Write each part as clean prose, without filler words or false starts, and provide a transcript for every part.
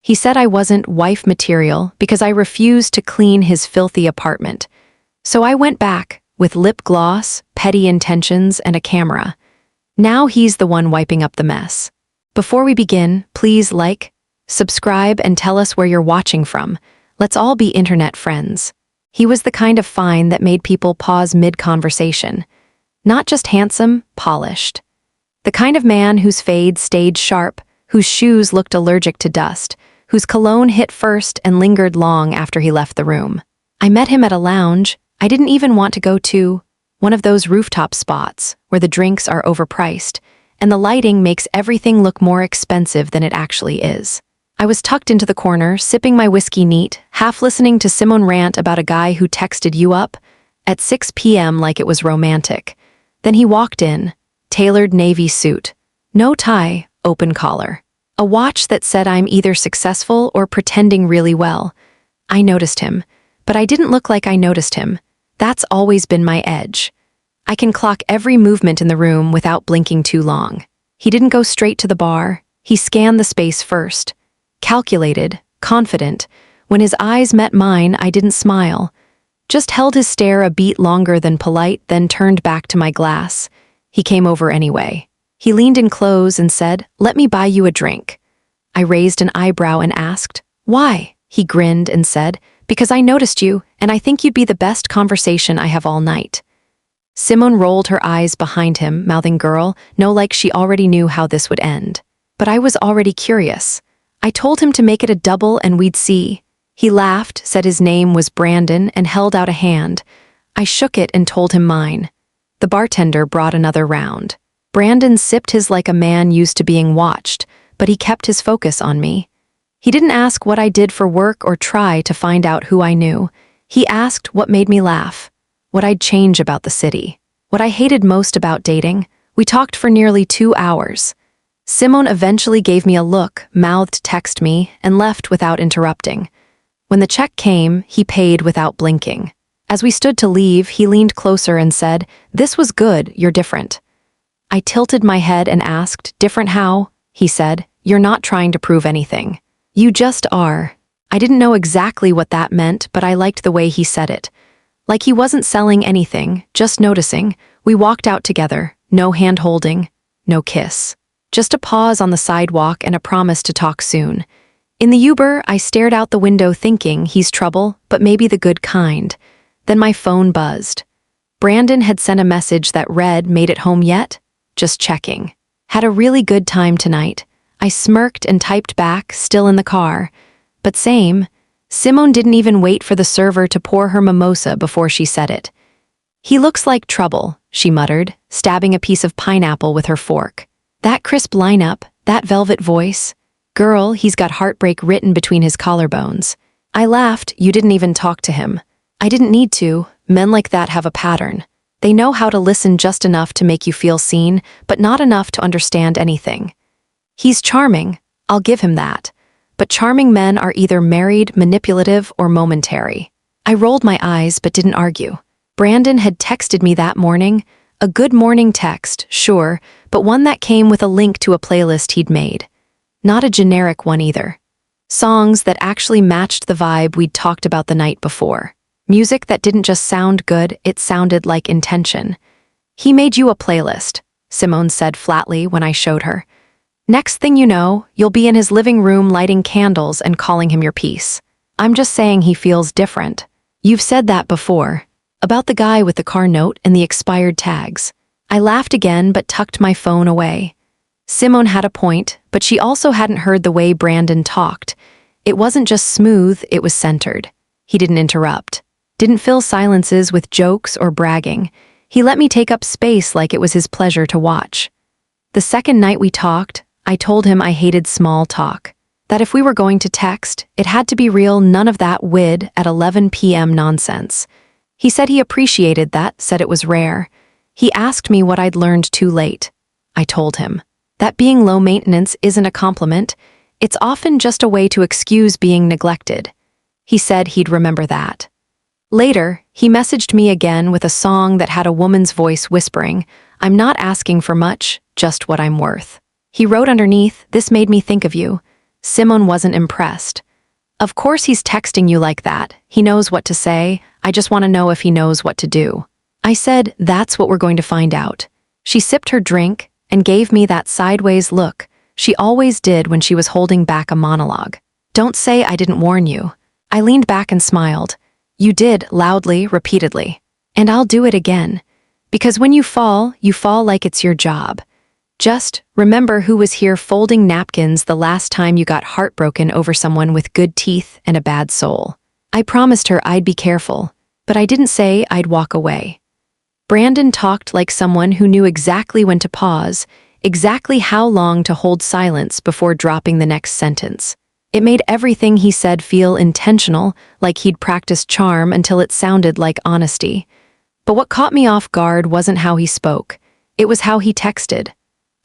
He said I wasn't wife material because I refused to clean his filthy apartment. So I went back, with lip gloss, petty intentions, and a camera. Now he's the one wiping up the mess. Before we begin, please like, subscribe, and tell us where you're watching from. Let's all be internet friends. He was the kind of fine that made people pause mid-conversation. Not just handsome, polished. The kind of man whose fade stayed sharp, whose shoes looked allergic to dust, whose cologne hit first and lingered long after he left the room. I met him at a lounge I didn't even want to go to, one of those rooftop spots where the drinks are overpriced, and the lighting makes everything look more expensive than it actually is. I was tucked into the corner, sipping my whiskey neat, half listening to Simone rant about a guy who texted you up at 6 p.m. like it was romantic. Then he walked in, tailored navy suit, no tie, open collar. A watch that said I'm either successful or pretending really well. I noticed him, but I didn't look like I noticed him. That's always been my edge. I can clock every movement in the room without blinking too long. He didn't go straight to the bar. He scanned the space first. Calculated, confident. When his eyes met mine, I didn't smile. Just held his stare a beat longer than polite, then turned back to my glass. He came over anyway. He leaned in close and said, "Let me buy you a drink." I raised an eyebrow and asked, "Why?" He grinned and said, "Because I noticed you, and I think you'd be the best conversation I have all night." Simone rolled her eyes behind him, mouthing "Girl," no, like she already knew how this would end. But I was already curious. I told him to make it a double and we'd see. He laughed, said his name was Brandon, and held out a hand. I shook it and told him mine. The bartender brought another round. Brandon sipped his like a man used to being watched, but he kept his focus on me. He didn't ask what I did for work or try to find out who I knew. He asked what made me laugh, what I'd change about the city, what I hated most about dating. We talked for nearly 2 hours. Simone eventually gave me a look, mouthed text me, and left without interrupting. When the check came, he paid without blinking. As we stood to leave, he leaned closer and said, "This was good, you're different." I tilted my head and asked, "Different how?" He said, "You're not trying to prove anything. You just are." I didn't know exactly what that meant, but I liked the way he said it. Like he wasn't selling anything, just noticing. We walked out together, no hand-holding, no kiss. Just a pause on the sidewalk and a promise to talk soon. In the Uber, I stared out the window thinking he's trouble, but maybe the good kind. Then my phone buzzed. Brandon had sent a message that read, "Made it home yet? Just checking. Had a really good time tonight." I smirked and typed back, still in the car. But same. Simone didn't even wait for the server to pour her mimosa before she said it. "He looks like trouble," she muttered, stabbing a piece of pineapple with her fork. That crisp lineup, that velvet voice. Girl, he's got heartbreak written between his collarbones. I laughed. "You didn't even talk to him." I didn't need to. Men like that have a pattern. They know how to listen just enough to make you feel seen, but not enough to understand anything. He's charming, I'll give him that. But charming men are either married, manipulative, or momentary. I rolled my eyes but didn't argue. Brandon had texted me that morning. A good morning text, sure, but one that came with a link to a playlist he'd made. Not a generic one either. Songs that actually matched the vibe we'd talked about the night before. Music that didn't just sound good, it sounded like intention. "He made you a playlist," Simone said flatly when I showed her. "Next thing you know, you'll be in his living room lighting candles and calling him your piece." I'm just saying he feels different. You've said that before. About the guy with the car note and the expired tags. I laughed again but tucked my phone away. Simone had a point, but she also hadn't heard the way Brandon talked. It wasn't just smooth, it was centered. He didn't interrupt. Didn't fill silences with jokes or bragging. He let me take up space like it was his pleasure to watch. The second night we talked, I told him I hated small talk. That if we were going to text, it had to be real, none of that wid at 11 p.m. nonsense. He said he appreciated that, said it was rare. He asked me what I'd learned too late. I told him that being low maintenance isn't a compliment. It's often just a way to excuse being neglected. He said he'd remember that. Later, he messaged me again with a song that had a woman's voice whispering, "I'm not asking for much, just what I'm worth." He wrote underneath, "This made me think of you." Simon wasn't impressed. Of course he's texting you like that. He knows what to say. I just want to know if he knows what to do. I said, that's what we're going to find out. She sipped her drink and gave me that sideways look she always did when she was holding back a monologue. Don't say I didn't warn you. I leaned back and smiled. You did, loudly, repeatedly. And I'll do it again. Because when you fall like it's your job. Just remember who was here folding napkins the last time you got heartbroken over someone with good teeth and a bad soul. I promised her I'd be careful, but I didn't say I'd walk away. Brandon talked like someone who knew exactly when to pause, exactly how long to hold silence before dropping the next sentence. It made everything he said feel intentional, like he'd practiced charm until it sounded like honesty. But what caught me off guard wasn't how he spoke. It was how he texted.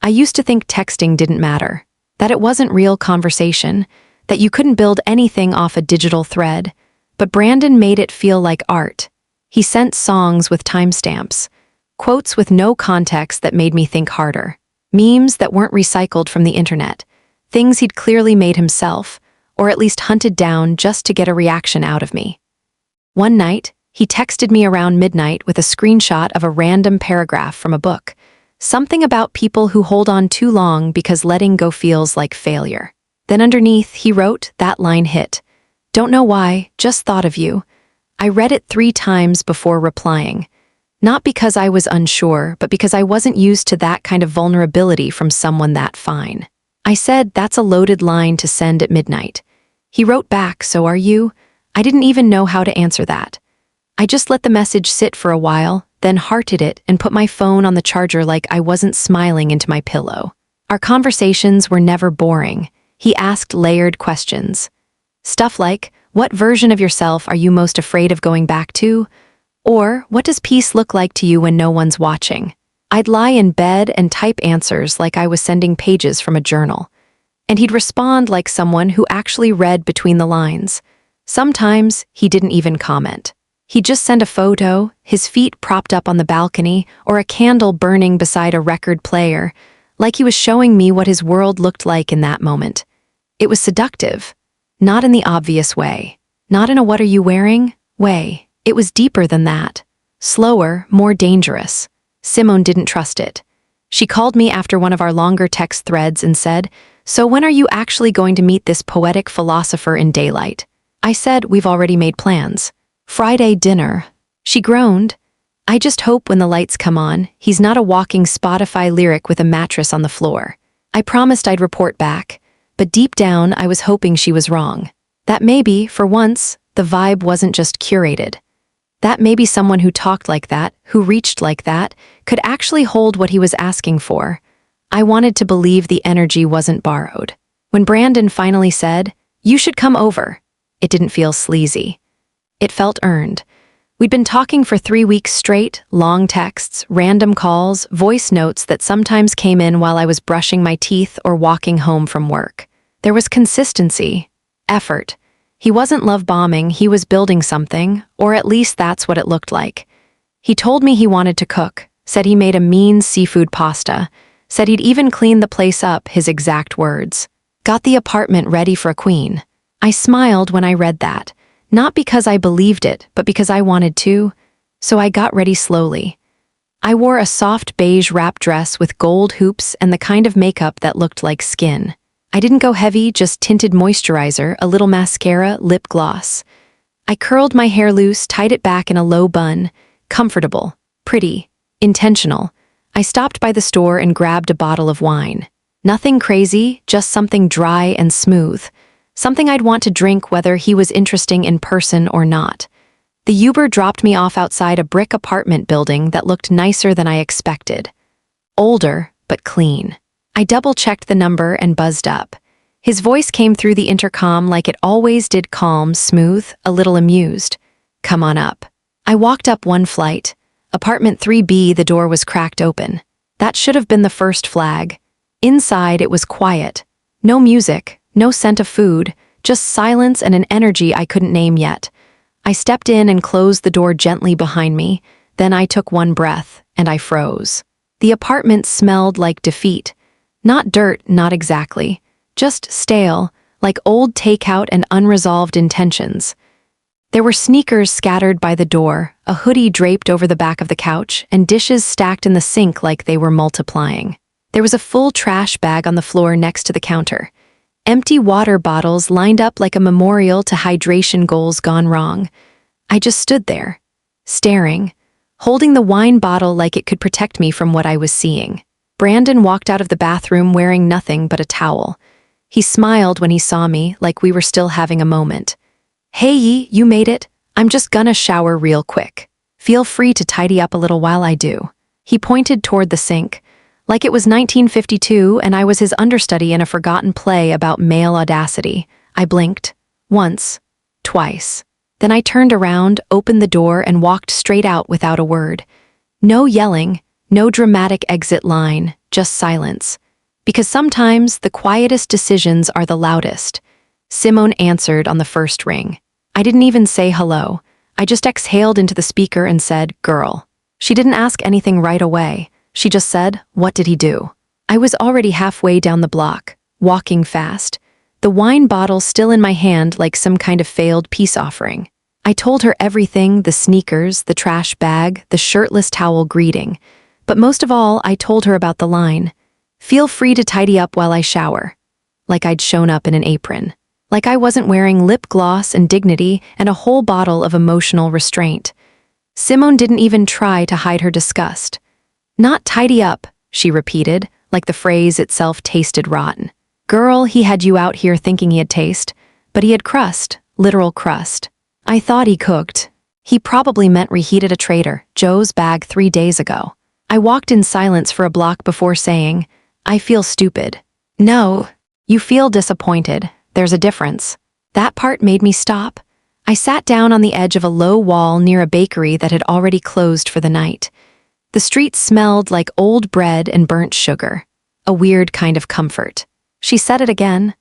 I used to think texting didn't matter, that it wasn't real conversation, that you couldn't build anything off a digital thread. But Brandon made it feel like art. He sent songs with timestamps, quotes with no context that made me think harder, memes that weren't recycled from the internet, things he'd clearly made himself, or at least hunted down just to get a reaction out of me. One night, he texted me around midnight with a screenshot of a random paragraph from a book, something about people who hold on too long because letting go feels like failure. Then underneath, he wrote, that line hit. Don't know why, just thought of you. I read it 3 times before replying. Not because I was unsure, but because I wasn't used to that kind of vulnerability from someone that fine. I said, that's a loaded line to send at midnight. He wrote back, so are you? I didn't even know how to answer that. I just let the message sit for a while, then hearted it and put my phone on the charger like I wasn't smiling into my pillow. Our conversations were never boring. He asked layered questions. Stuff like, what version of yourself are you most afraid of going back to? Or, what does peace look like to you when no one's watching? I'd lie in bed and type answers like I was sending pages from a journal. And he'd respond like someone who actually read between the lines. Sometimes, he didn't even comment. He'd just send a photo, his feet propped up on the balcony, or a candle burning beside a record player, like he was showing me what his world looked like in that moment. It was seductive. Not in the obvious way. Not in a what are you wearing way. It was deeper than that. Slower, more dangerous. Simone didn't trust it. She called me after one of our longer text threads and said, so when are you actually going to meet this poetic philosopher in daylight? I said, we've already made plans. Friday dinner. She groaned. I just hope when the lights come on, he's not a walking Spotify lyric with a mattress on the floor. I promised I'd report back. But deep down, I was hoping she was wrong. That maybe, for once, the vibe wasn't just curated. That maybe someone who talked like that, who reached like that, could actually hold what he was asking for. I wanted to believe the energy wasn't borrowed. When Brandon finally said, you should come over, it didn't feel sleazy. It felt earned. We'd been talking for 3 weeks straight, long texts, random calls, voice notes that sometimes came in while I was brushing my teeth or walking home from work. There was consistency, effort. He wasn't love bombing, he was building something, or at least that's what it looked like. He told me he wanted to cook, said he made a mean seafood pasta, said he'd even clean the place up, his exact words. Got the apartment ready for a queen. I smiled when I read that. Not because I believed it, but because I wanted to, so I got ready slowly. I wore a soft beige wrap dress with gold hoops and the kind of makeup that looked like skin. I didn't go heavy, just tinted moisturizer, a little mascara, lip gloss. I curled my hair loose, tied it back in a low bun. Comfortable, pretty, intentional. I stopped by the store and grabbed a bottle of wine. Nothing crazy, just something dry and smooth. Something I'd want to drink whether he was interesting in person or not. The Uber dropped me off outside a brick apartment building that looked nicer than I expected. Older, but clean. I double-checked the number and buzzed up. His voice came through the intercom like it always did, calm, smooth, a little amused. Come on up. I walked up one flight. Apartment 3B, the door was cracked open. That should have been the first flag. Inside, it was quiet. No music. No scent of food, just silence and an energy I couldn't name yet. I stepped in and closed the door gently behind me, then I took one breath, and I froze. The apartment smelled like defeat. Not dirt, not exactly. Just stale, like old takeout and unresolved intentions. There were sneakers scattered by the door, a hoodie draped over the back of the couch, and dishes stacked in the sink like they were multiplying. There was a full trash bag on the floor next to the counter. Empty water bottles lined up like a memorial to hydration goals gone wrong. I just stood there, staring, holding the wine bottle like it could protect me from what I was seeing. Brandon walked out of the bathroom wearing nothing but a towel. He smiled when he saw me, like we were still having a moment. "Hey, you made it. I'm just gonna shower real quick. Feel free to tidy up a little while I do." He pointed toward the sink, like it was 1952 and I was his understudy in a forgotten play about male audacity. I blinked. Once. Twice. Then I turned around, opened the door, and walked straight out without a word. No yelling, no dramatic exit line, just silence. Because sometimes the quietest decisions are the loudest. Simone answered on the first ring. I didn't even say hello. I just exhaled into the speaker and said, "Girl." She didn't ask anything right away. She just said, "What did he do?" I was already halfway down the block, walking fast, the wine bottle still in my hand like some kind of failed peace offering. I told her everything, the sneakers, the trash bag, the shirtless towel greeting. But most of all, I told her about the line, "Feel free to tidy up while I shower." Like I'd shown up in an apron. Like I wasn't wearing lip gloss and dignity and a whole bottle of emotional restraint. Simone didn't even try to hide her disgust. "Not tidy up," she repeated, like the phrase itself tasted rotten. "Girl, he had you out here thinking he had taste, but he had crust, literal crust. I thought he cooked. He probably meant reheated a traitor, Joe's bag 3 days ago." I walked in silence for a block before saying, "I feel stupid." "No, you feel disappointed. There's a difference." That part made me stop. I sat down on the edge of a low wall near a bakery that had already closed for the night. The street smelled like old bread and burnt sugar, a weird kind of comfort. She said it again.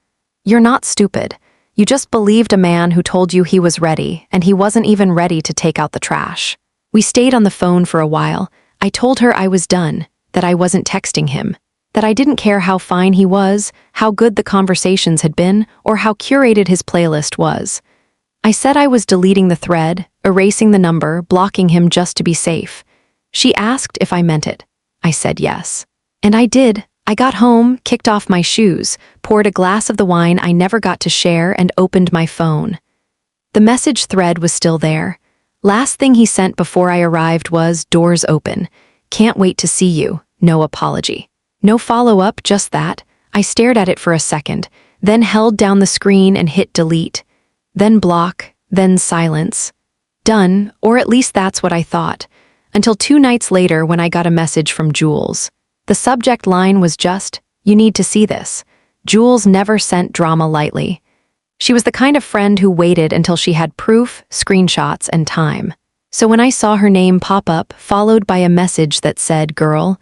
"You're not stupid. You just believed a man who told you he was ready, and he wasn't even ready to take out the trash." We stayed on the phone for a while. I told her I was done, that I wasn't texting him, that I didn't care how fine he was, how good the conversations had been, or how curated his playlist was. I said I was deleting the thread, erasing the number, blocking him just to be safe. She asked if I meant it. I said yes. And I did. I got home, kicked off my shoes, poured a glass of the wine I never got to share, and opened my phone. The message thread was still there. Last thing he sent before I arrived was, "Doors open. Can't wait to see you. No apology." No follow-up, just that. I stared at it for a second, then held down the screen and hit delete. Then block, then silence. Done, or at least that's what I thought. Until 2 nights later when I got a message from Jules. The subject line was just, "You need to see this." Jules never sent drama lightly. She was the kind of friend who waited until she had proof, screenshots, and time. So when I saw her name pop up, followed by a message that said, "Girl,"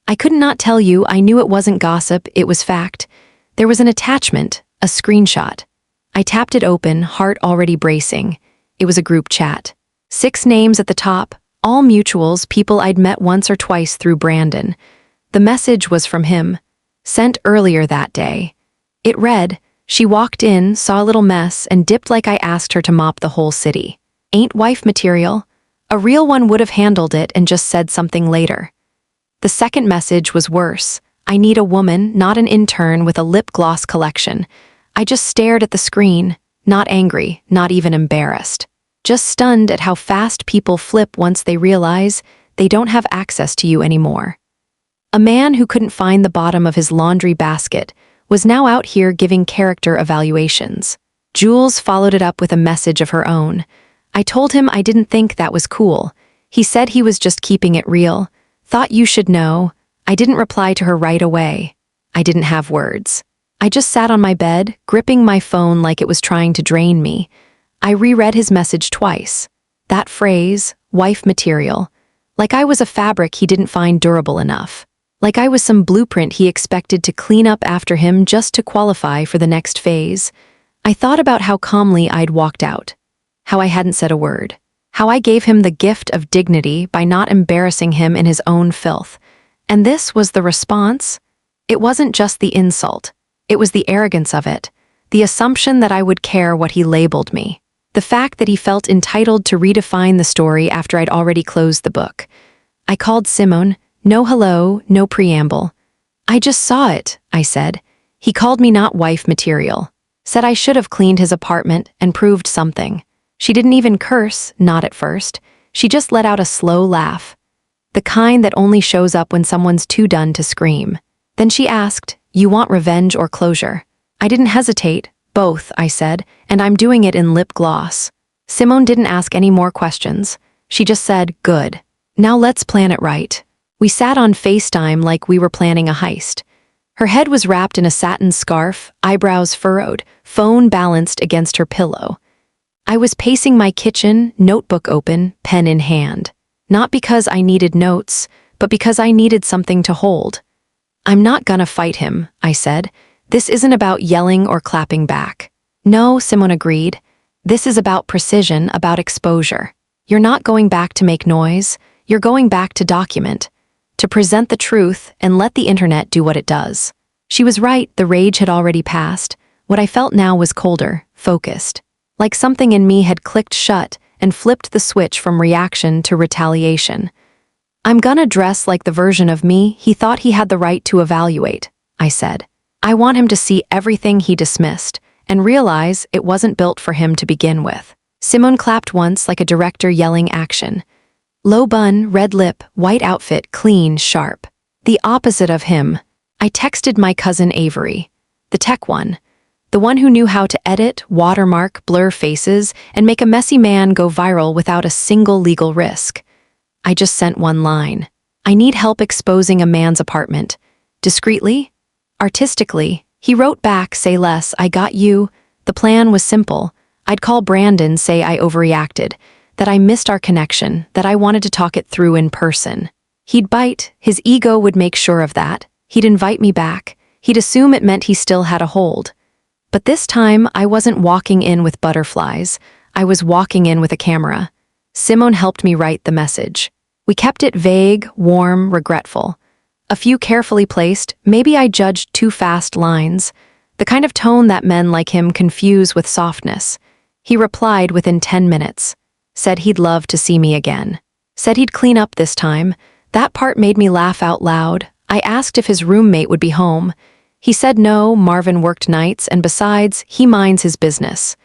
I could not tell you. I knew it wasn't gossip, it was fact. There was an attachment, a screenshot. I tapped it open, heart already bracing. It was a group chat. 6 names at the top, all mutuals, people I'd met once or twice through Brandon. The message was from him, sent earlier that day. It read, "She walked in, saw a little mess, and dipped like I asked her to mop the whole city. Ain't wife material. A real one would have handled it and just said something later." The second message was worse. "I need a woman, not an intern with a lip gloss collection." I just stared at the screen, not angry, not even embarrassed. Just stunned at how fast people flip once they realize they don't have access to you anymore. A man who couldn't find the bottom of his laundry basket was now out here giving character evaluations. Jules followed it up with a message of her own. I told him I didn't think that was cool. He said he was just keeping it real. Thought you should know. I didn't reply to her right away. I didn't have words. I just sat on my bed, gripping my phone like it was trying to drain me. I reread his message twice. That phrase, wife material, like I was a fabric he didn't find durable enough. Like I was some blueprint he expected to clean up after him just to qualify for the next phase. I thought about how calmly I'd walked out, how I hadn't said a word, how I gave him the gift of dignity by not embarrassing him in his own filth. And this was the response. It wasn't just the insult. It was the arrogance of it. The assumption that I would care what he labeled me. The fact that he felt entitled to redefine the story after I'd already closed the book. I called Simone, no hello, no preamble. I just saw it, I said. He called me not wife material. Said I should have cleaned his apartment and proved something. She didn't even curse, not at first. She just let out a slow laugh. The kind that only shows up when someone's too done to scream. Then she asked, "You want revenge or closure?" I didn't hesitate. Both, I said, and I'm doing it in lip gloss. Simone didn't ask any more questions. She just said, "Good. Now let's plan it right." We sat on FaceTime like we were planning a heist. Her head was wrapped in a satin scarf, eyebrows furrowed, phone balanced against her pillow. I was pacing my kitchen, notebook open, pen in hand. Not because I needed notes, but because I needed something to hold. "I'm not gonna fight him," I said. "This isn't about yelling or clapping back." "No," Simone agreed. "This is about precision, about exposure. You're not going back to make noise, you're going back to document, to present the truth and let the internet do what it does." She was right, the rage had already passed. What I felt now was colder, focused. Like something in me had clicked shut and flipped the switch from reaction to retaliation. "I'm gonna dress like the version of me he thought he had the right to evaluate," I said. "I want him to see everything he dismissed and realize it wasn't built for him to begin with." Simone clapped once like a director yelling action. Low bun, red lip, white outfit, clean, sharp. The opposite of him. I texted my cousin Avery, the tech one, the one who knew how to edit, watermark, blur faces, and make a messy man go viral without a single legal risk. I just sent one line. "I need help exposing a man's apartment." Discreetly, artistically, he wrote back, "Say less, I got you." The plan was simple. I'd call Brandon, say I overreacted, that I missed our connection, that I wanted to talk it through in person. He'd bite, his ego would make sure of that. He'd invite me back. He'd assume it meant he still had a hold. But this time, I wasn't walking in with butterflies. I was walking in with a camera. Simone helped me write the message. We kept it vague, warm, regretful. A few carefully placed, maybe I judged too fast lines, the kind of tone that men like him confuse with softness. He replied within 10 minutes. Said he'd love to see me again. Said he'd clean up this time. That part made me laugh out loud. I asked if his roommate would be home. He said no, Marvin worked nights, and besides, he minds his business.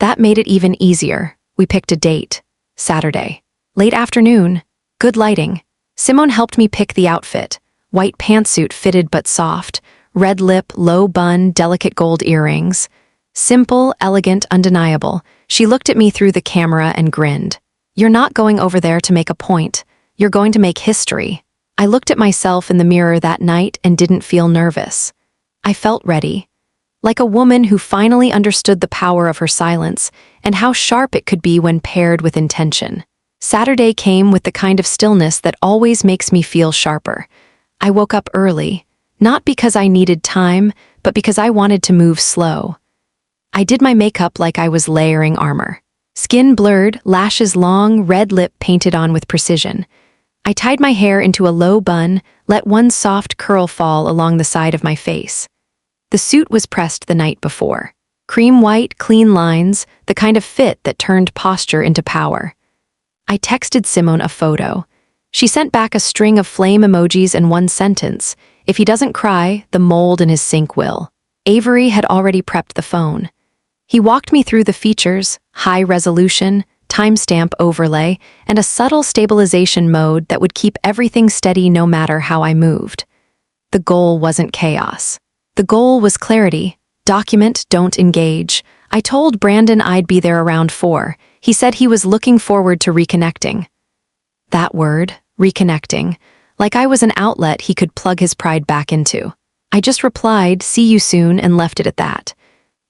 That made it even easier. We picked a date. Saturday. Late afternoon. Good lighting. Simone helped me pick the outfit. White pantsuit fitted but soft. Red lip, low bun, delicate gold earrings. Simple, elegant, undeniable. She looked at me through the camera and grinned. "You're not going over there to make a point. You're going to make history." I looked at myself in the mirror that night and didn't feel nervous. I felt ready. Like a woman who finally understood the power of her silence and how sharp it could be when paired with intention. Saturday came with the kind of stillness that always makes me feel sharper. I woke up early, not because I needed time, but because I wanted to move slow. I did my makeup like I was layering armor. Skin blurred, lashes long, red lip painted on with precision. I tied my hair into a low bun, let one soft curl fall along the side of my face. The suit was pressed the night before. Cream white, clean lines, the kind of fit that turned posture into power. I texted Simone a photo. She sent back a string of flame emojis and one sentence. "If he doesn't cry, the mold in his sink will." Avery had already prepped the phone. He walked me through the features, high resolution, timestamp overlay, and a subtle stabilization mode that would keep everything steady no matter how I moved. The goal wasn't chaos. The goal was clarity. Document, don't engage. I told Brandon I'd be there around 4. He said he was looking forward to reconnecting. That word, reconnecting, like I was an outlet he could plug his pride back into. I just replied, "See you soon," and left it at that.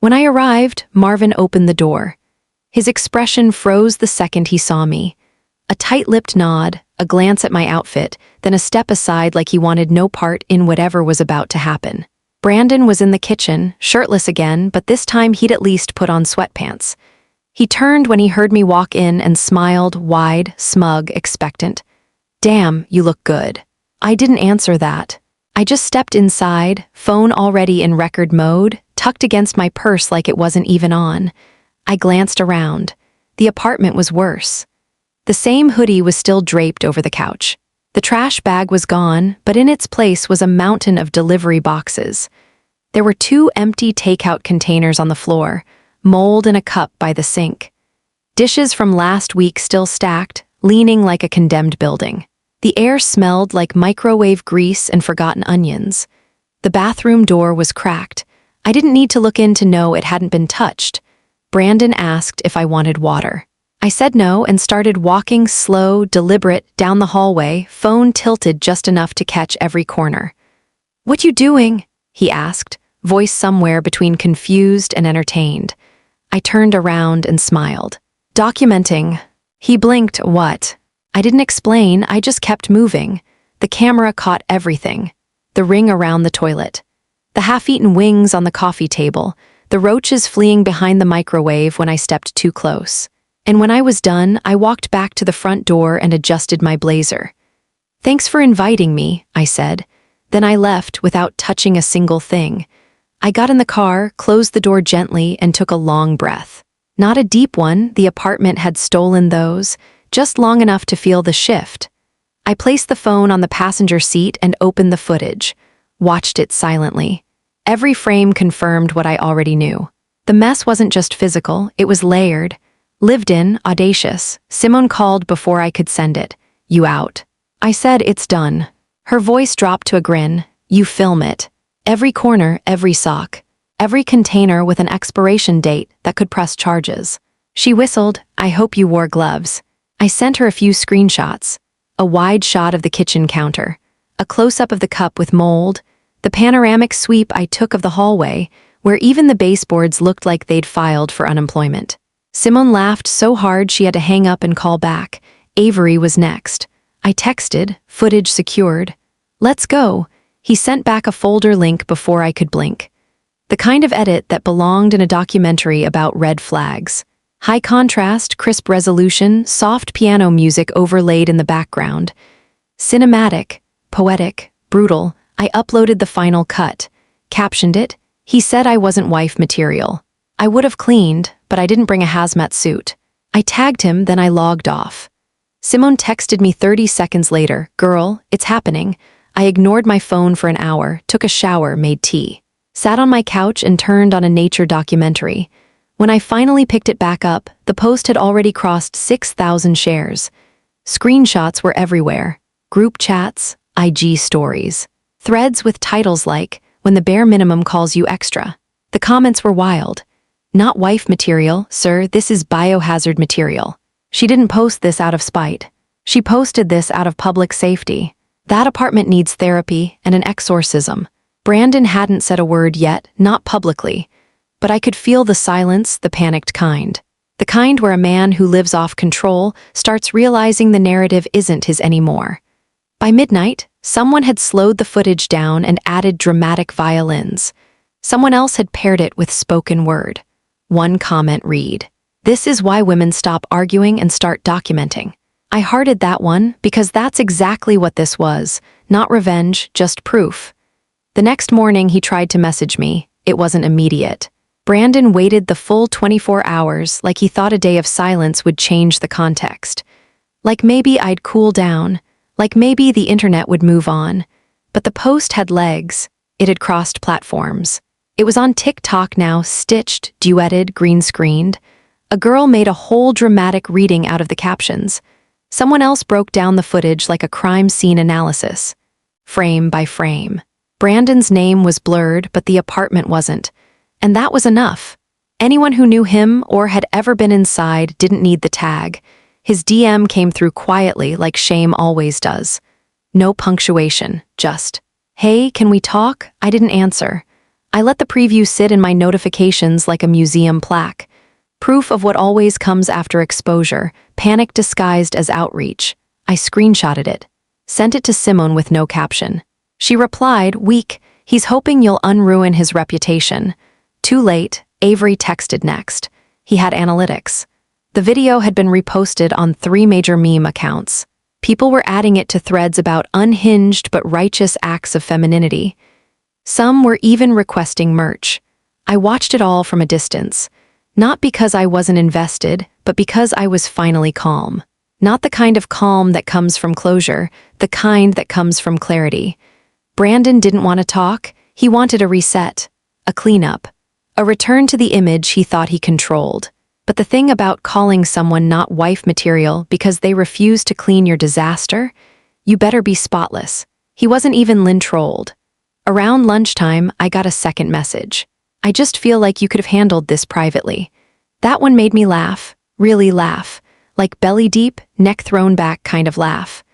When I arrived, Marvin opened the door. His expression froze the second he saw me. A tight-lipped nod, a glance at my outfit, then a step aside like he wanted no part in whatever was about to happen. Brandon was in the kitchen, shirtless again, but this time he'd at least put on sweatpants. He turned when he heard me walk in and smiled, wide, smug, expectant. "Damn, you look good." I didn't answer that. I just stepped inside, phone already in record mode, tucked against my purse like it wasn't even on. I glanced around. The apartment was worse. The same hoodie was still draped over the couch. The trash bag was gone, but in its place was a mountain of delivery boxes. There were 2 empty takeout containers on the floor, mold in a cup by the sink. Dishes from last week still stacked, leaning like a condemned building. The air smelled like microwave grease and forgotten onions. The bathroom door was cracked. I didn't need to look in to know it hadn't been touched. Brandon asked if I wanted water. I said no and started walking slow, deliberate, down the hallway, phone tilted just enough to catch every corner. "What you doing?" he asked, voice somewhere between confused and entertained. I turned around and smiled. "Documenting." He blinked. "What?" I didn't explain, I just kept moving. The camera caught everything. The ring around the toilet. The half-eaten wings on the coffee table. The roaches fleeing behind the microwave when I stepped too close. And when I was done, I walked back to the front door and adjusted my blazer. "Thanks for inviting me," I said. Then I left without touching a single thing. I got in the car, closed the door gently, and took a long breath. Not a deep one, the apartment had stolen those, just long enough to feel the shift. I placed the phone on the passenger seat and opened the footage, watched it silently. Every frame confirmed what I already knew. The mess wasn't just physical, it was layered. Lived in, audacious. Simone called before I could send it. "You out?" I said, "It's done." Her voice dropped to a grin. "You film it. Every corner, every sock. Every container with an expiration date that could press charges." She whistled, "I hope you wore gloves." I sent her a few screenshots. A wide shot of the kitchen counter. A close-up of the cup with mold. The panoramic sweep I took of the hallway, where even the baseboards looked like they'd filed for unemployment. Simone laughed so hard she had to hang up and call back. Avery was next. I texted, footage secured. "Let's go." He sent back a folder link before I could blink. The kind of edit that belonged in a documentary about red flags. High contrast, crisp resolution, soft piano music overlaid in the background. Cinematic, poetic, brutal. I uploaded the final cut. Captioned it, "He said I wasn't wife material." I would have cleaned, but I didn't bring a hazmat suit. I tagged him, then I logged off. Simone texted me 30 seconds later, "Girl, it's happening." I ignored my phone for an hour, took a shower, made tea. Sat on my couch and turned on a nature documentary. When I finally picked it back up, the post had already crossed 6,000 shares. Screenshots were everywhere. Group chats, IG stories. Threads with titles like, "When the bare minimum calls you extra." The comments were wild. "Not wife material, sir, this is biohazard material." She didn't post this out of spite. She posted this out of public safety. That apartment needs therapy and an exorcism. Brandon hadn't said a word yet, not publicly. But I could feel the silence, the panicked kind. The kind where a man who lives off control starts realizing the narrative isn't his anymore. By midnight, someone had slowed the footage down and added dramatic violins. Someone else had paired it with spoken word. One comment read, "This is why women stop arguing and start documenting." I hearted that one because that's exactly what this was, not revenge, just proof. The next morning he tried to message me. It wasn't immediate. Brandon waited the full 24 hours like he thought a day of silence would change the context. Like maybe I'd cool down, like maybe the internet would move on. But the post had legs. It had crossed platforms. It was on TikTok now, stitched, duetted, green-screened. A girl made a whole dramatic reading out of the captions. Someone else broke down the footage like a crime scene analysis. Frame by frame. Brandon's name was blurred, but the apartment wasn't. And that was enough. Anyone who knew him or had ever been inside didn't need the tag. His DM came through quietly like shame always does. No punctuation, just, "Hey, can we talk?" I didn't answer. I let the preview sit in my notifications like a museum plaque. Proof of what always comes after exposure, panic disguised as outreach. I screenshotted it. Sent it to Simone with no caption. She replied, "Weak, he's hoping you'll unruin his reputation." Too late, Avery texted next. He had analytics. The video had been reposted on 3 major meme accounts. People were adding it to threads about unhinged but righteous acts of femininity. Some were even requesting merch. I watched it all from a distance. Not because I wasn't invested, but because I was finally calm. Not the kind of calm that comes from closure, the kind that comes from clarity. Brandon didn't want to talk. He wanted a reset, a cleanup, a return to the image he thought he controlled. But the thing about calling someone not wife material because they refuse to clean your disaster, you better be spotless. He wasn't even Lynn-trolled. Around lunchtime, I got a second message. I just feel like you could have handled this privately. That one made me laugh, really laugh, like belly deep, neck thrown back kind of laugh.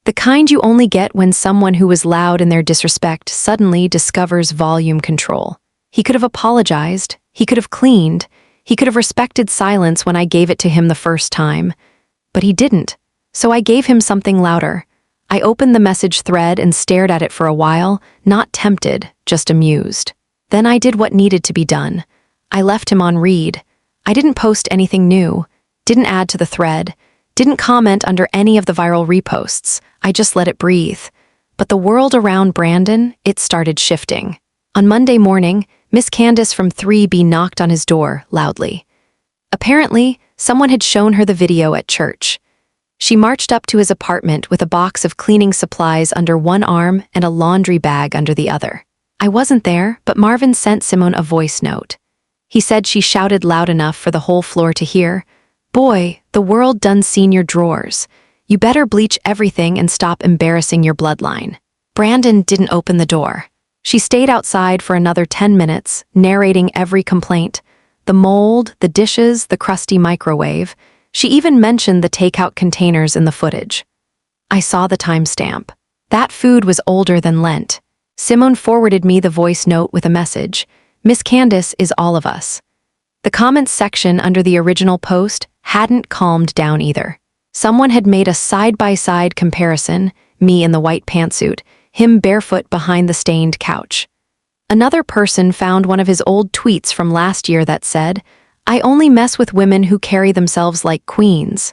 The kind you only get when someone who was loud in their disrespect suddenly discovers volume control. He could have apologized, he could have cleaned, he could have respected silence when I gave it to him the first time. But he didn't, so I gave him something louder. I opened the message thread and stared at it for a while, not tempted, just amused. Then I did what needed to be done. I left him on read. I didn't post anything new, didn't add to the thread, didn't comment under any of the viral reposts. I just let it breathe. But the world around Brandon, it started shifting. On Monday morning, Miss Candace from 3B knocked on his door loudly. Apparently, someone had shown her the video at church. She marched up to his apartment with a box of cleaning supplies under one arm and a laundry bag under the other. I wasn't there, but Marvin sent Simone a voice note. He said she shouted loud enough for the whole floor to hear, "Boy, the world done seen your drawers. You better bleach everything and stop embarrassing your bloodline." Brandon didn't open the door. She stayed outside for another 10 minutes, narrating every complaint. The mold, the dishes, the crusty microwave. She even mentioned the takeout containers in the footage. I saw the timestamp. That food was older than Lent. Simone forwarded me the voice note with a message. Miss Candace is all of us. The comments section under the original post hadn't calmed down either. Someone had made a side-by-side comparison, me in the white pantsuit, him barefoot behind the stained couch. Another person found one of his old tweets from last year that said, "I only mess with women who carry themselves like queens."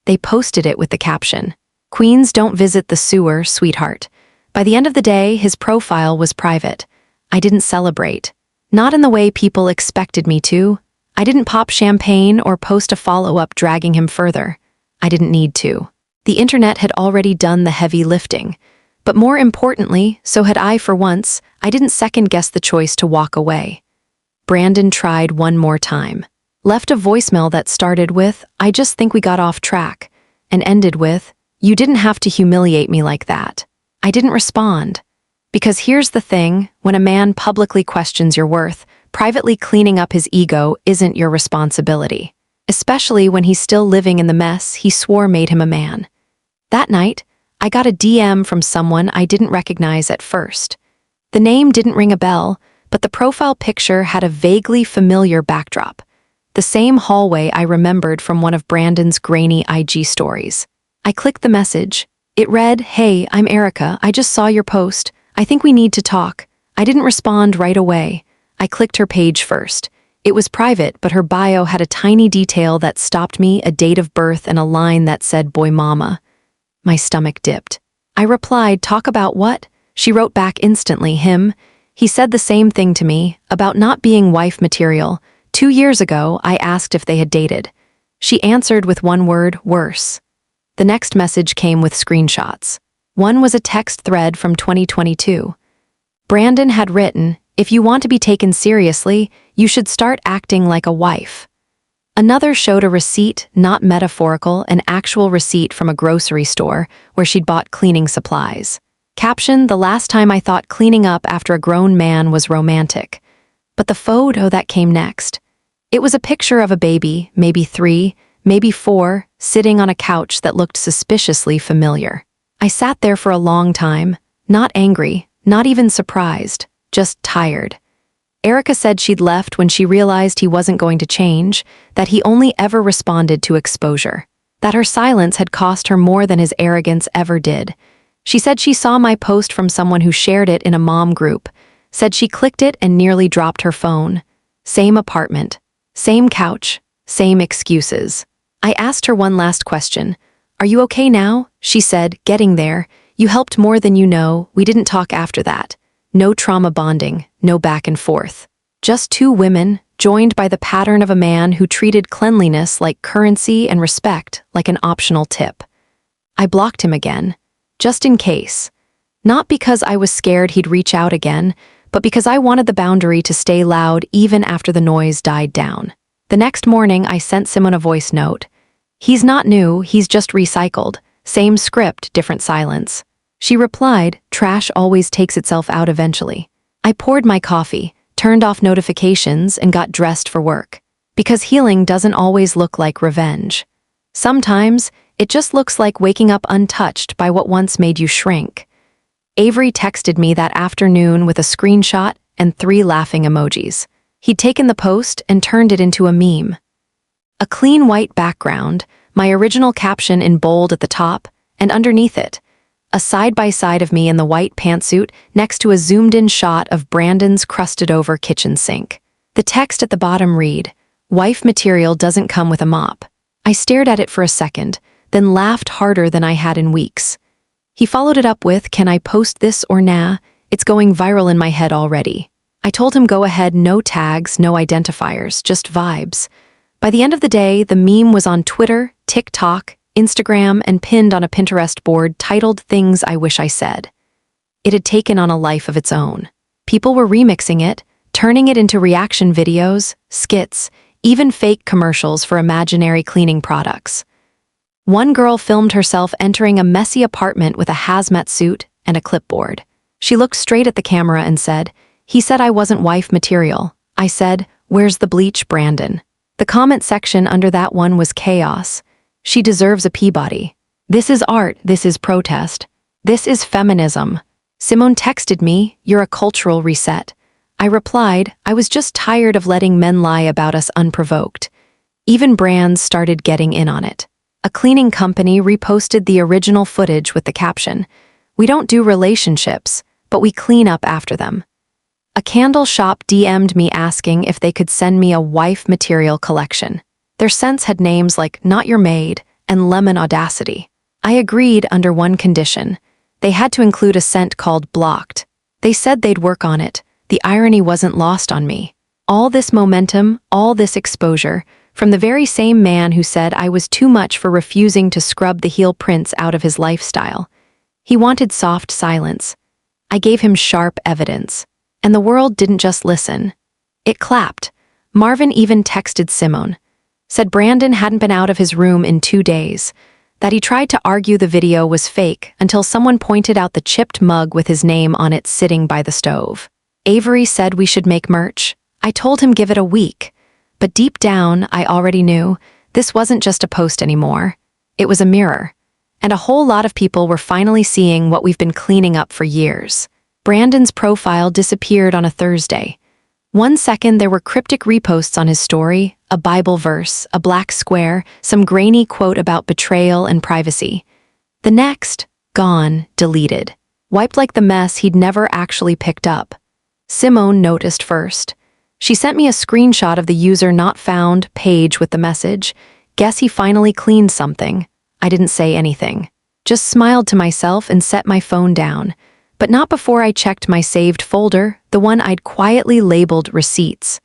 They posted it with the caption, "Queens don't visit the sewer, sweetheart." By the end of the day, his profile was private. I didn't celebrate. Not in the way people expected me to. I didn't pop champagne or post a follow-up dragging him further. I didn't need to. The internet had already done the heavy lifting. But more importantly, so had I for once. I didn't second-guess the choice to walk away. Brandon tried one more time. Left a voicemail that started with, "I just think we got off track," and ended with, "You didn't have to humiliate me like that." I didn't respond. Because here's the thing, when a man publicly questions your worth, privately cleaning up his ego isn't your responsibility. Especially when he's still living in the mess he swore made him a man. That night, I got a DM from someone I didn't recognize at first. The name didn't ring a bell, but the profile picture had a vaguely familiar backdrop. The same hallway I remembered from one of Brandon's grainy IG stories. I clicked the message. It read, "Hey, I'm Erica. I just saw your post. I think we need to talk." I didn't respond right away. I clicked her page first. It was private, but her bio had a tiny detail that stopped me, a date of birth and a line that said, "Boy mama." My stomach dipped. I replied, "Talk about what?" She wrote back instantly, him. He said the same thing to me, about not being wife material. 2 years ago, I asked if they had dated. She answered with one word, "Worse." The next message came with screenshots. One was a text thread from 2022. Brandon had written, "If you want to be taken seriously, you should start acting like a wife." Another showed a receipt, not metaphorical, an actual receipt from a grocery store where she'd bought cleaning supplies. Caption, "The last time I thought cleaning up after a grown man was romantic." But the photo that came next. It was a picture of a baby, maybe 3, maybe 4, sitting on a couch that looked suspiciously familiar. I sat there for a long time, not angry, not even surprised, just tired. Erica said she'd left when she realized he wasn't going to change, that he only ever responded to exposure, that her silence had cost her more than his arrogance ever did. She said she saw my post from someone who shared it in a mom group, said she clicked it and nearly dropped her phone. Same apartment, same couch, same excuses. I asked her one last question. "Are you okay now?" She said, "Getting there. You helped more than you know. We didn't talk after that. No trauma bonding, no back and forth. Just two women, joined by the pattern of a man who treated cleanliness like currency and respect like an optional tip. I blocked him again, just in case. Not because I was scared he'd reach out again, but because I wanted the boundary to stay loud even after the noise died down. The next morning, I sent Simone a voice note. He's not new, he's just recycled. Same script, different silence. She replied, trash always takes itself out eventually. I poured my coffee, turned off notifications, and got dressed for work. Because healing doesn't always look like revenge. Sometimes, it just looks like waking up untouched by what once made you shrink. Avery texted me that afternoon with a screenshot and 3 laughing emojis. He'd taken the post and turned it into a meme. A clean white background, my original caption in bold at the top, and underneath it, a side-by-side of me in the white pantsuit next to a zoomed-in shot of Brandon's crusted-over kitchen sink. The text at the bottom read, "Wife material doesn't come with a mop." I stared at it for a second, then laughed harder than I had in weeks. He followed it up with, "Can I post this or nah? It's going viral in my head already." I told him go ahead, no tags, no identifiers, just vibes. By the end of the day, the meme was on Twitter, TikTok, Instagram, and pinned on a Pinterest board titled Things I Wish I Said. It had taken on a life of its own. People were remixing it, turning it into reaction videos, skits, even fake commercials for imaginary cleaning products. One girl filmed herself entering a messy apartment with a hazmat suit and a clipboard. She looked straight at the camera and said, "He said I wasn't wife material." I said, "Where's the bleach, Brandon?" The comment section under that one was chaos. "She deserves a Peabody. This is art, this is protest. This is feminism." Simone texted me, "You're a cultural reset." I replied, "I was just tired of letting men lie about us unprovoked." Even brands started getting in on it. A cleaning company reposted the original footage with the caption, "We don't do relationships, but we clean up after them." A candle shop DM'd me asking if they could send me a wife material collection. Their scents had names like Not Your Maid and Lemon Audacity. I agreed under one condition. They had to include a scent called Blocked. They said they'd work on it. The irony wasn't lost on me. All this momentum, all this exposure, from the very same man who said I was too much for refusing to scrub the heel prints out of his lifestyle. He wanted soft silence. I gave him sharp evidence. And the world didn't just listen. It clapped. Marvin even texted Simone. Said Brandon hadn't been out of his room in 2 days. That he tried to argue the video was fake until someone pointed out the chipped mug with his name on it sitting by the stove. Avery said we should make merch. I told him give it a week. But deep down, I already knew this wasn't just a post anymore. It was a mirror. And a whole lot of people were finally seeing what we've been cleaning up for years. Brandon's profile disappeared on a Thursday. One second there were cryptic reposts on his story, a Bible verse, a black square, some grainy quote about betrayal and privacy. The next, gone, deleted. Wiped like the mess he'd never actually picked up. Simone noticed first. She sent me a screenshot of the user not found page with the message, "Guess he finally cleaned something." I didn't say anything. Just smiled to myself and set my phone down. But not before I checked my saved folder, the one I'd quietly labeled receipts.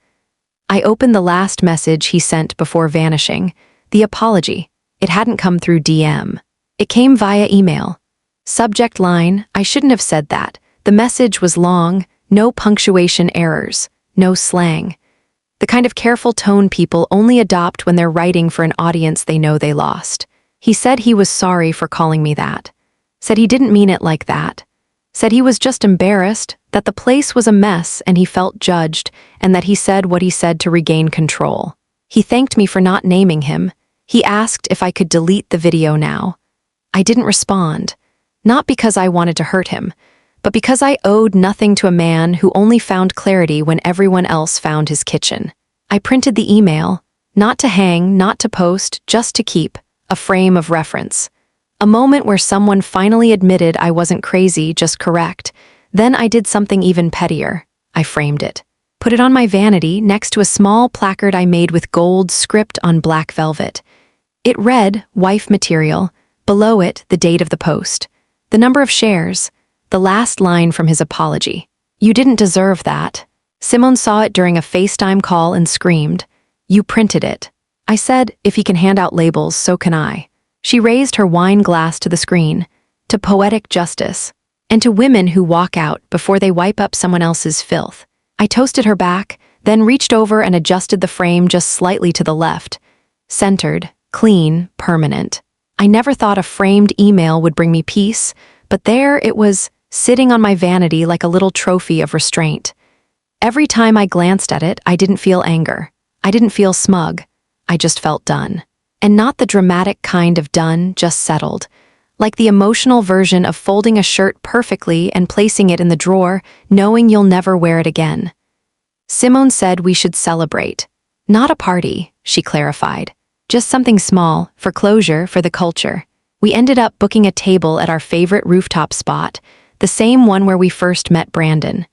I opened the last message he sent before vanishing, the apology. It hadn't come through DM. It came via email. Subject line, I shouldn't have said that. The message was long, no punctuation errors, no slang. The kind of careful tone people only adopt when they're writing for an audience they know they lost. He said he was sorry for calling me that. Said he didn't mean it like that. Said he was just embarrassed, that the place was a mess and he felt judged, and that he said what he said to regain control. He thanked me for not naming him. He asked if I could delete the video now. I didn't respond. Not because I wanted to hurt him, but because I owed nothing to a man who only found clarity when everyone else found his kitchen. I printed the email, not to hang, not to post, just to keep, a frame of reference. A moment where someone finally admitted I wasn't crazy, just correct. Then I did something even pettier. I framed it. Put it on my vanity next to a small placard I made with gold script on black velvet. It read, "Wife material." Below it, the date of the post. The number of shares. The last line from his apology. "You didn't deserve that." Simone saw it during a FaceTime call and screamed, "You printed it." I said, "If he can hand out labels, so can I." She raised her wine glass to the screen, to poetic justice, and to women who walk out before they wipe up someone else's filth. I toasted her back, then reached over and adjusted the frame just slightly to the left. Centered, clean, permanent. I never thought a framed email would bring me peace, but there it was, sitting on my vanity like a little trophy of restraint. Every time I glanced at it, I didn't feel anger. I didn't feel smug. I just felt done. And not the dramatic kind of done, just settled. Like the emotional version of folding a shirt perfectly and placing it in the drawer, knowing you'll never wear it again. Simone said we should celebrate. Not a party, she clarified. Just something small, for closure, for the culture. We ended up booking a table at our favorite rooftop spot, the same one where we first met Brandon.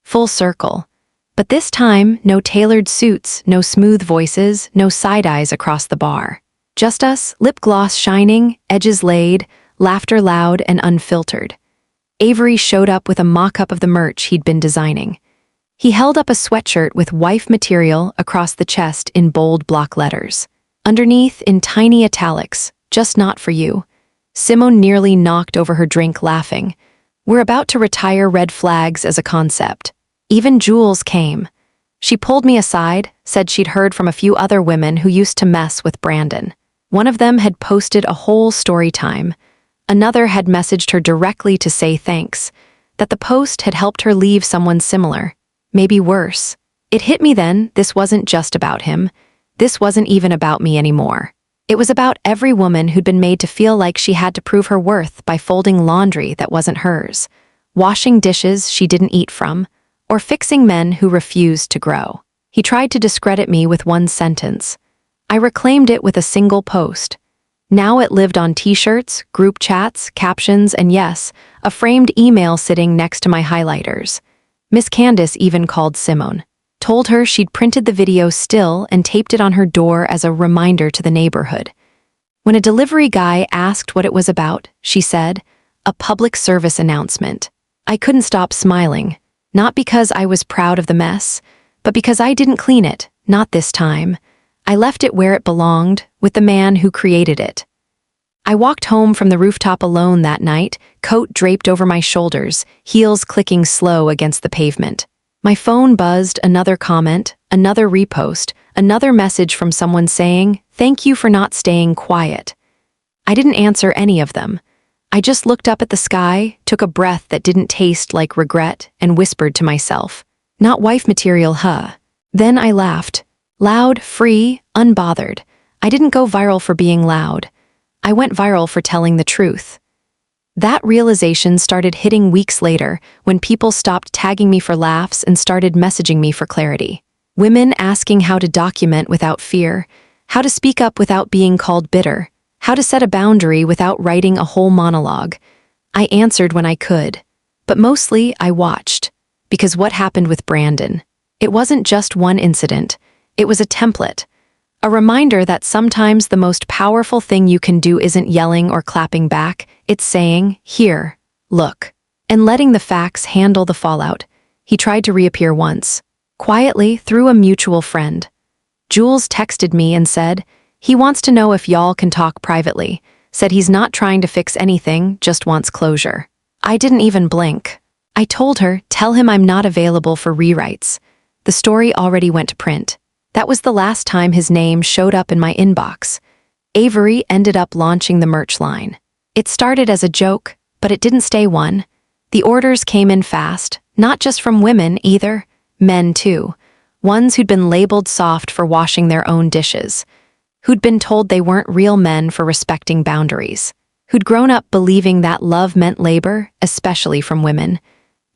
Full circle. But this time, no tailored suits, no smooth voices, no side eyes across the bar. Just us, lip gloss shining, edges laid, laughter loud and unfiltered. Avery showed up with a mock-up of the merch he'd been designing. He held up a sweatshirt with wife material across the chest in bold block letters. Underneath, in tiny italics, "Just not for you." Simone nearly knocked over her drink laughing. We're about to retire red flags as a concept. Even Jules came. She pulled me aside, said she'd heard from a few other women who used to mess with Brandon. One of them had posted a whole story time. Another had messaged her directly to say thanks, that the post had helped her leave someone similar, maybe worse. It hit me then, this wasn't just about him. This wasn't even about me anymore. It was about every woman who'd been made to feel like she had to prove her worth by folding laundry that wasn't hers, washing dishes she didn't eat from, or fixing men who refused to grow. He tried to discredit me with one sentence. I reclaimed it with a single post. Now it lived on t-shirts, group chats, captions, and yes, a framed email sitting next to my highlighters. Miss Candace even called Simone. Told her she'd printed the video still and taped it on her door as a reminder to the neighborhood. When a delivery guy asked what it was about, she said, "A public service announcement." I couldn't stop smiling, not because I was proud of the mess, but because I didn't clean it, not this time. I left it where it belonged, with the man who created it. I walked home from the rooftop alone that night, coat draped over my shoulders, heels clicking slow against the pavement. My phone buzzed, another comment, another repost, another message from someone saying, "Thank you for not staying quiet." I didn't answer any of them. I just looked up at the sky, took a breath that didn't taste like regret, and whispered to myself, "Not wife material, huh?" Then I laughed. Loud, free, unbothered. I didn't go viral for being loud. I went viral for telling the truth. That realization started hitting weeks later when people stopped tagging me for laughs and started messaging me for clarity. Women asking how to document without fear, how to speak up without being called bitter, how to set a boundary without writing a whole monologue. I answered when I could, but mostly I watched, because what happened with Brandon? It wasn't just one incident, it was a template, a reminder that sometimes the most powerful thing you can do isn't yelling or clapping back, it's saying, "Here, look," and letting the facts handle the fallout. He tried to reappear once, quietly through a mutual friend. Jules texted me and said, "He wants to know if y'all can talk privately," said he's not trying to fix anything, just wants closure. I didn't even blink. I told her, "Tell him I'm not available for rewrites." The story already went to print. That was the last time his name showed up in my inbox. Avery ended up launching the merch line. It started as a joke, but it didn't stay one. The orders came in fast, not just from women either, men too. Ones who'd been labeled soft for washing their own dishes, who'd been told they weren't real men for respecting boundaries, who'd grown up believing that love meant labor, especially from women.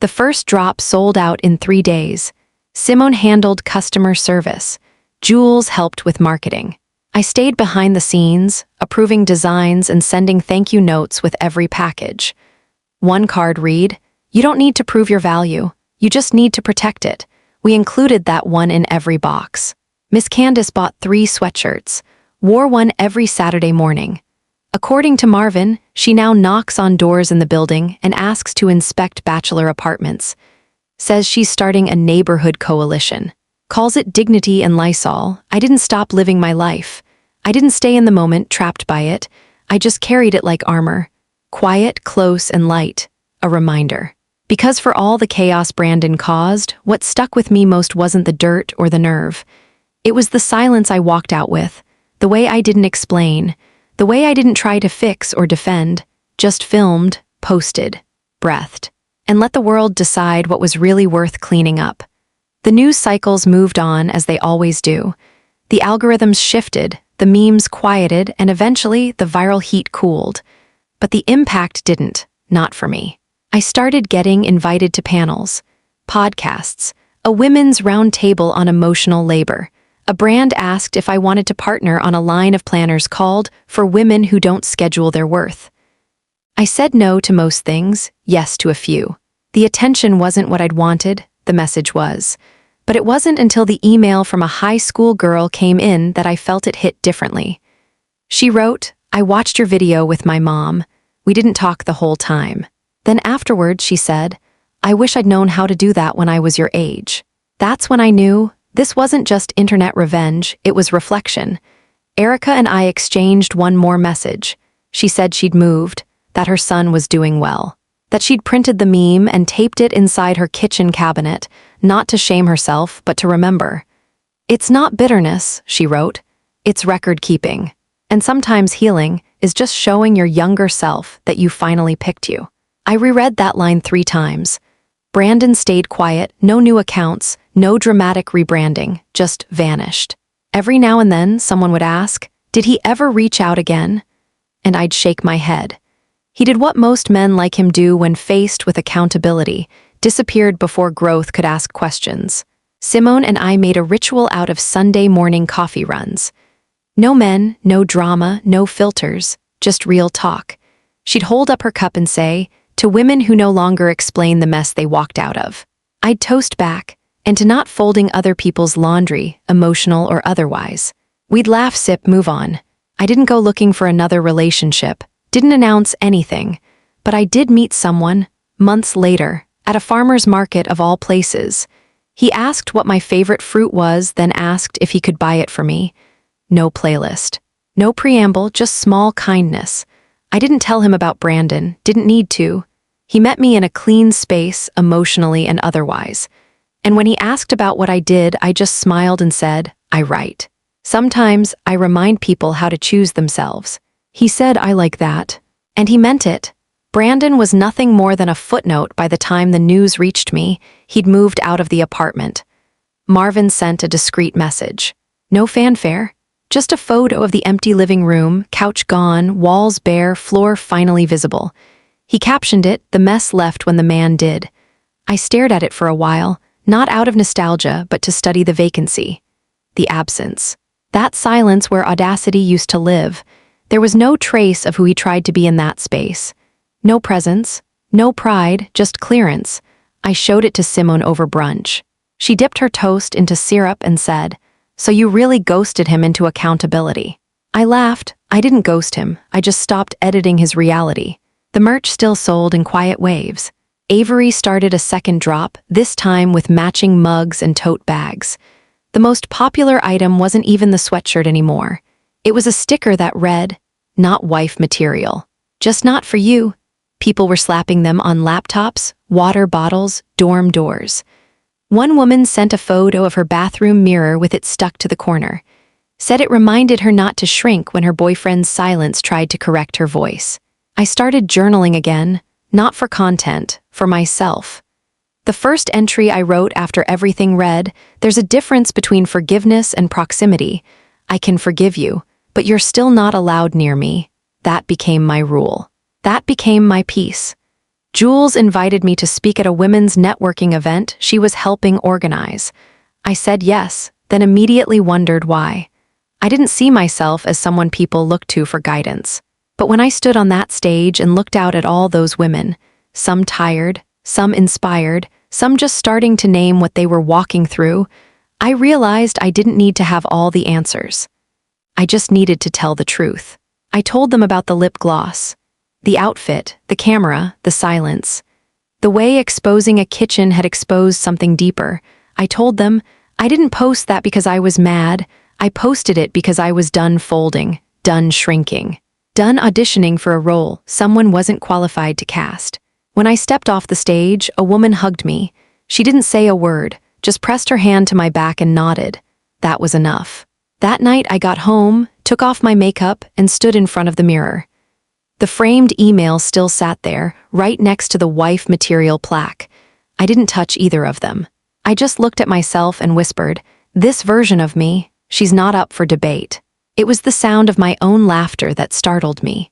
The first drop sold out in 3 days. Simone handled customer service. Jules helped with marketing. I stayed behind the scenes, approving designs and sending thank you notes with every package. One card read, "You don't need to prove your value, you just need to protect it." We included that one in every box. Miss Candace bought 3 sweatshirts, wore one every Saturday morning. According to Marvin, she now knocks on doors in the building and asks to inspect bachelor apartments. Says she's starting a neighborhood coalition. Calls it dignity and Lysol. I didn't stop living my life. I didn't stay in the moment, trapped by it. I just carried it like armor. Quiet, close, and light. A reminder. Because for all the chaos Brandon caused, what stuck with me most wasn't the dirt or the nerve. It was the silence I walked out with, the way I didn't explain, the way I didn't try to fix or defend, just filmed, posted, breathed, and let the world decide what was really worth cleaning up. The news cycles moved on as they always do. The algorithms shifted, the memes quieted, and eventually the viral heat cooled. But the impact didn't, not for me. I started getting invited to panels, podcasts, a women's roundtable on emotional labor. A brand asked if I wanted to partner on a line of planners called For Women Who Don't Schedule Their Worth. I said no to most things, yes to a few. The attention wasn't what I'd wanted, the message was. But it wasn't until the email from a high school girl came in that I felt it hit differently. She wrote, "I watched your video with my mom. We didn't talk the whole time." Then afterwards she said, "I wish I'd known how to do that when I was your age." That's when I knew this wasn't just internet revenge, it was reflection. Erica and I exchanged one more message. She said she'd moved, that her son was doing well, that she'd printed the meme and taped it inside her kitchen cabinet, not to shame herself, but to remember. "It's not bitterness," she wrote. "It's record-keeping. And sometimes healing is just showing your younger self that you finally picked you." I reread that line 3 times. Brandon stayed quiet, no new accounts, no dramatic rebranding, just vanished. Every now and then, someone would ask, did he ever reach out again? And I'd shake my head. He did what most men like him do when faced with accountability, disappeared before growth could ask questions. Simone and I made a ritual out of Sunday morning coffee runs. No men, no drama, no filters, just real talk. She'd hold up her cup and say, "To women who no longer explain the mess they walked out of." I'd toast back, and to not folding other people's laundry, emotional or otherwise. We'd laugh, sip, move on. I didn't go looking for another relationship, didn't announce anything, but I did meet someone, months later, at a farmer's market of all places. He asked what my favorite fruit was, then asked if he could buy it for me. No playlist. No preamble, just small kindness. I didn't tell him about Brandon, didn't need to. He met me in a clean space, emotionally and otherwise. And when he asked about what I did, I just smiled and said, "I write." Sometimes I remind people how to choose themselves. He said, "I like that." And he meant it. Brandon was nothing more than a footnote by the time the news reached me. He'd moved out of the apartment. Marvin sent a discreet message. No fanfare. Just a photo of the empty living room, couch gone, walls bare, floor finally visible. He captioned it, "The mess left when the man did." I stared at it for a while, not out of nostalgia, but to study the vacancy. The absence. That silence where audacity used to live. There was no trace of who he tried to be in that space. No presence, no pride, just clearance. I showed it to Simone over brunch. She dipped her toast into syrup and said, "So you really ghosted him into accountability." I laughed. I didn't ghost him. I just stopped editing his reality. The merch still sold in quiet waves. Avery started a second drop, this time with matching mugs and tote bags. The most popular item wasn't even the sweatshirt anymore. It was a sticker that read, "Not wife material. Just not for you." People were slapping them on laptops, water bottles, dorm doors. One woman sent a photo of her bathroom mirror with it stuck to the corner. Said it reminded her not to shrink when her boyfriend's silence tried to correct her voice. I started journaling again, not for content, for myself. The first entry I wrote after everything read, "There's a difference between forgiveness and proximity. I can forgive you, but you're still not allowed near me." That became my rule. That became my peace. Jules invited me to speak at a women's networking event she was helping organize. I said yes, then immediately wondered why. I didn't see myself as someone people look to for guidance. But when I stood on that stage and looked out at all those women, some tired, some inspired, some just starting to name what they were walking through, I realized I didn't need to have all the answers. I just needed to tell the truth. I told them about the lip gloss, the outfit, the camera, the silence. The way exposing a kitchen had exposed something deeper. I told them, I didn't post that because I was mad. I posted it because I was done folding, done shrinking, done auditioning for a role someone wasn't qualified to cast. When I stepped off the stage, a woman hugged me. She didn't say a word, just pressed her hand to my back and nodded. That was enough. That night I got home, took off my makeup, and stood in front of the mirror. The framed email still sat there, right next to the wife material plaque. I didn't touch either of them. I just looked at myself and whispered, "This version of me, she's not up for debate." It was the sound of my own laughter that startled me.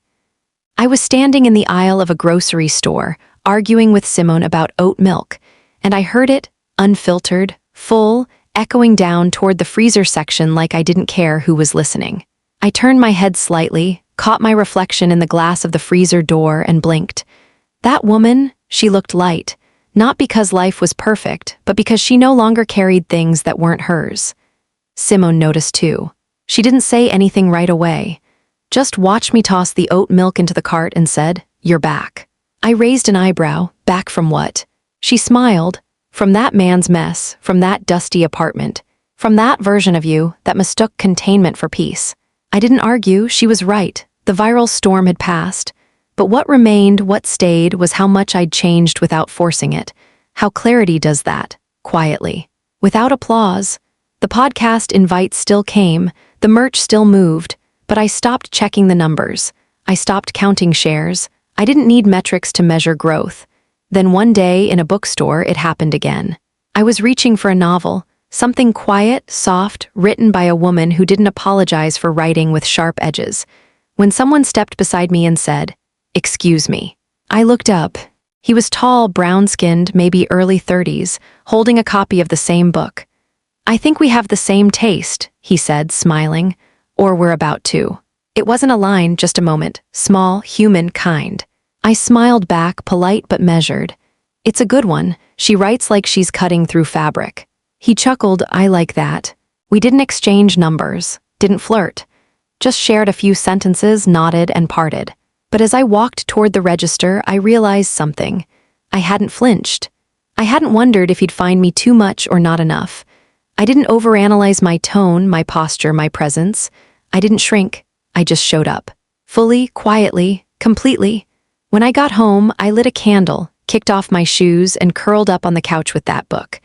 I was standing in the aisle of a grocery store, arguing with Simone about oat milk, and I heard it, unfiltered, full, echoing down toward the freezer section like I didn't care who was listening. I turned my head slightly, caught my reflection in the glass of the freezer door, and blinked. That woman, she looked light, not because life was perfect, but because she no longer carried things that weren't hers. Simone noticed too. She didn't say anything right away, just watched me toss the oat milk into the cart and said, "You're back." I raised an eyebrow. Back from what? She smiled. From that man's mess, from that dusty apartment, from that version of you that mistook containment for peace. I didn't argue, she was right. The viral storm had passed. But what remained, what stayed, was how much I'd changed without forcing it. How clarity does that, quietly. Without applause. The podcast invite still came, the merch still moved, but I stopped checking the numbers. I stopped counting shares. I didn't need metrics to measure growth. Then one day in a bookstore, it happened again. I was reaching for a novel, something quiet, soft, written by a woman who didn't apologize for writing with sharp edges, when someone stepped beside me and said, "Excuse me." I looked up. He was tall, brown-skinned, maybe early 30s, holding a copy of the same book. "I think we have the same taste," he said, smiling, "or we're about to." It wasn't a line, just a moment, small, human, kind. I smiled back, polite but measured. "It's a good one. She writes like she's cutting through fabric." He chuckled, "I like that." We didn't exchange numbers, didn't flirt, just shared a few sentences, nodded, and parted. But as I walked toward the register, I realized something. I hadn't flinched. I hadn't wondered if he'd find me too much or not enough. I didn't overanalyze my tone, my posture, my presence. I didn't shrink. I just showed up. Fully, quietly, completely. When I got home, I lit a candle, kicked off my shoes, and curled up on the couch with that book.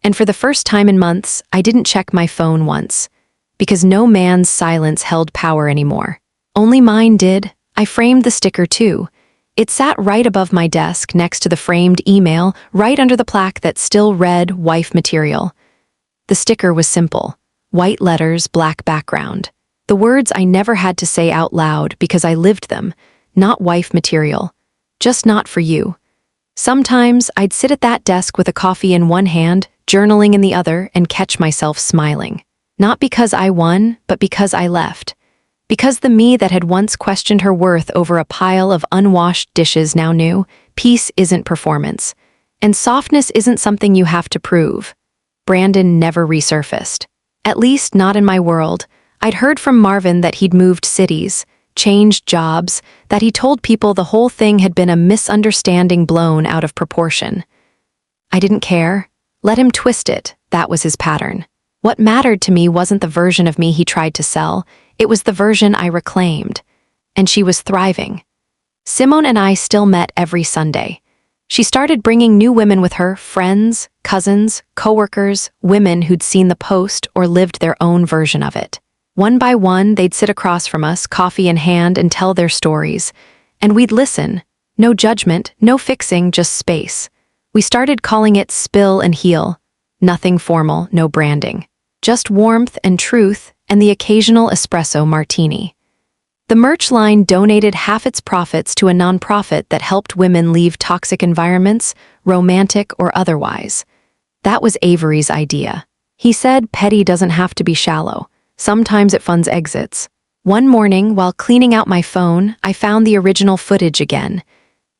And for the first time in months, I didn't check my phone once. Because no man's silence held power anymore. Only mine did. I framed the sticker too. It sat right above my desk next to the framed email, right under the plaque that still read "Wife Material." The sticker was simple. White letters, black background. The words I never had to say out loud because I lived them. Not wife material. Just not for you. Sometimes I'd sit at that desk with a coffee in one hand, journaling in the other, and catch myself smiling. Not because I won, but because I left. Because the me that had once questioned her worth over a pile of unwashed dishes now knew, peace isn't performance. And softness isn't something you have to prove. Brandon never resurfaced. At least not in my world. I'd heard from Marvin that he'd moved cities, changed jobs, that he told people the whole thing had been a misunderstanding blown out of proportion. I didn't care. Let him twist it. That was his pattern. What mattered to me wasn't the version of me he tried to sell. It was the version I reclaimed. And she was thriving. Simone and I still met every Sunday. She started bringing new women with her, friends, cousins, coworkers, women who'd seen the post or lived their own version of it. One by one, they'd sit across from us, coffee in hand, and tell their stories. And we'd listen. No judgment, no fixing, just space. We started calling it Spill and Heal. Nothing formal, no branding. Just warmth and truth and the occasional espresso martini. The merch line donated half its profits to a nonprofit that helped women leave toxic environments, romantic or otherwise. That was Avery's idea. He said petty doesn't have to be shallow. Sometimes it funds exits. One morning, while cleaning out my phone, I found the original footage again.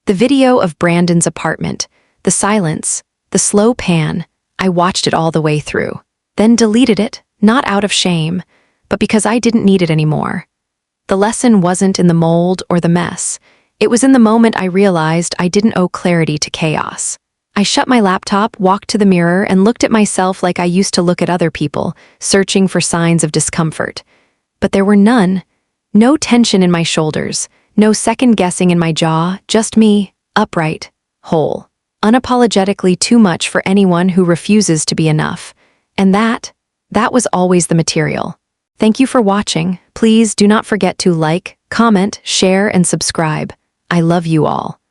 The video of Brandon's apartment, the silence, the slow pan. I watched it all the way through. Then deleted it, not out of shame, but because I didn't need it anymore. The lesson wasn't in the mold or the mess. It was in the moment I realized I didn't owe clarity to chaos. I shut my laptop, walked to the mirror, and looked at myself like I used to look at other people, searching for signs of discomfort. But there were none. No tension in my shoulders, no second-guessing in my jaw, just me, upright, whole, unapologetically too much for anyone who refuses to be enough. And that was always the material. Thank you for watching. Please do not forget to like, comment, share, and subscribe. I love you all.